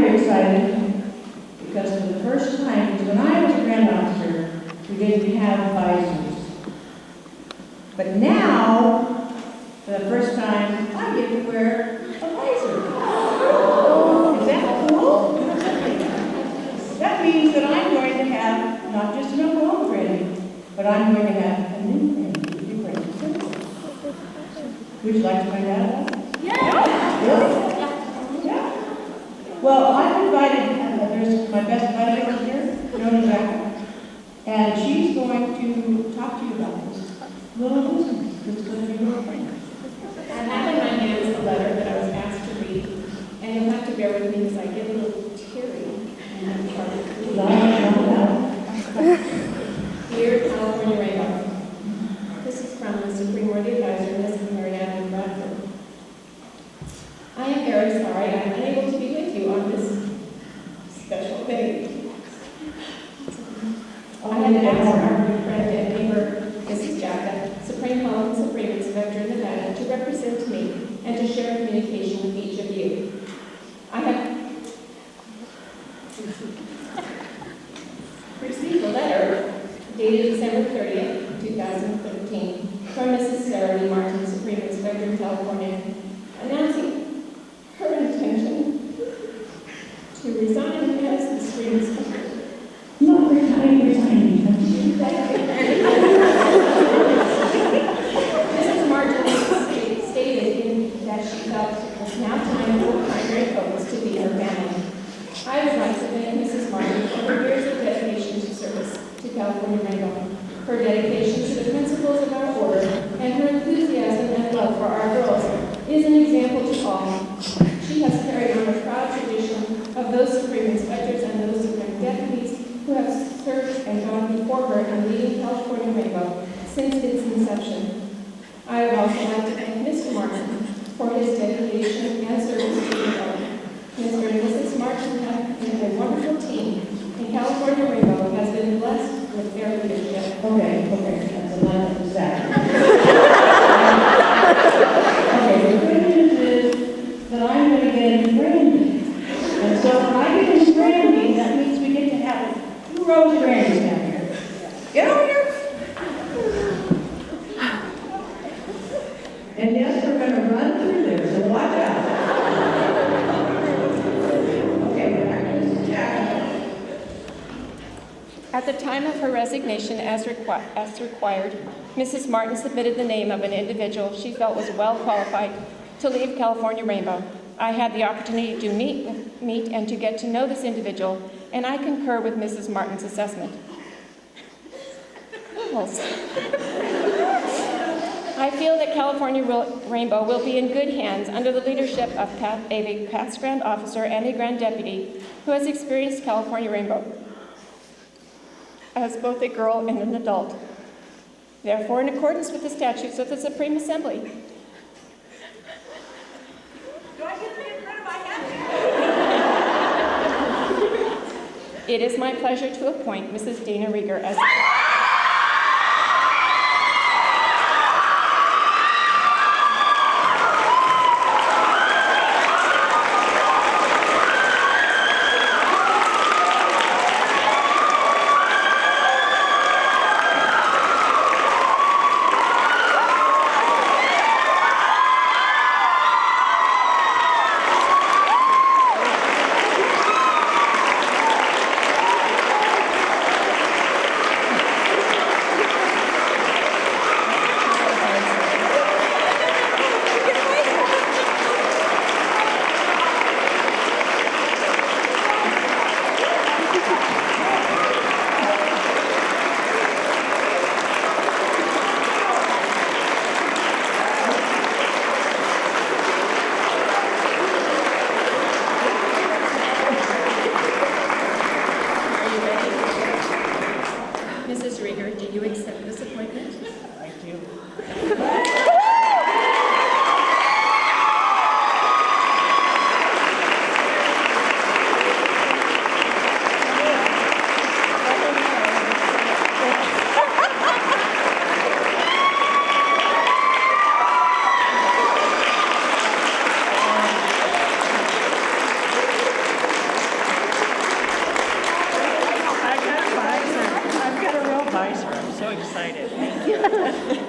very excited because for the first time, because when I was a grant officer, we didn't have visors. But now, for the first time, I get to wear a visor. Is that cool? That means that I'm going to have not just an Oklahoma granny, but I'm going to have a new granny to be granted. Would you like to find out about it? Yeah. Really? Yeah. Well, I've invited, there's my best buddy over here, Joni Jack, and she's going to talk to you about this. Little listen, this is going to be your friend. I have in my hands a letter that I was asked to read, and you'll have to bear with me because I get a little teary. And I'm trying to read. Dear California Rainbow, this is from the Supreme Worthy Advisor, Ms. Marianne Bradford. I am very sorry I am unable to be with you on this special day. I had asked our good friend and neighbor, Mrs. Jacka, Supreme Health and Supreme Inspector in Nevada, to represent me and to share communication with each of you. I have received a letter dated December 30th, 2013, from Mrs. Sarah Lee Martin, Supreme Inspector in California, announcing her intention to resign as the Supreme Inspector. Not resigning. Mrs. Martin stated that she felt it was now time for primary focus to be her family. I would like to thank Mrs. Martin for her years of dedication to service to California Rainbow, her dedication to the principles of our order, and her enthusiasm and love for our girls is an example to all. She has carried on a proud tradition of those Supreme Inspectors and those Supreme Deputies who have served and gone before her in leading California Rainbow since its inception. I would also like to thank Mr. Martin for his dedication and service to the Rainbow. Mr. and Mrs. Martin have been a wonderful team, and California Rainbow has been blessed with their leadership. Okay, that's enough of that. Okay, the good news is that I'm going to get in Brandy. And so when I get in Brandy, that means we get to have 2 rows of Brandy's down here. Get over here. And yes, we're going to run through there, so watch out. At the time of her resignation as required, Mrs. Martin submitted the name of an individual she felt was well qualified to leave California Rainbow. I had the opportunity to meet and to get to know this individual, and I concur with Mrs. Martin's assessment. I feel that California Rainbow will be in good hands under the leadership of a past Grand Officer and a Grand Deputy who has experienced California Rainbow as both a girl and an adult. Therefore, in accordance with the statutes of the Supreme Assembly, Do I get to be in front of my hat? it is my pleasure to appoint Mrs. Dana Rieger as Mrs. Rieger, do you accept this appointment? I do. so excited. Thank you.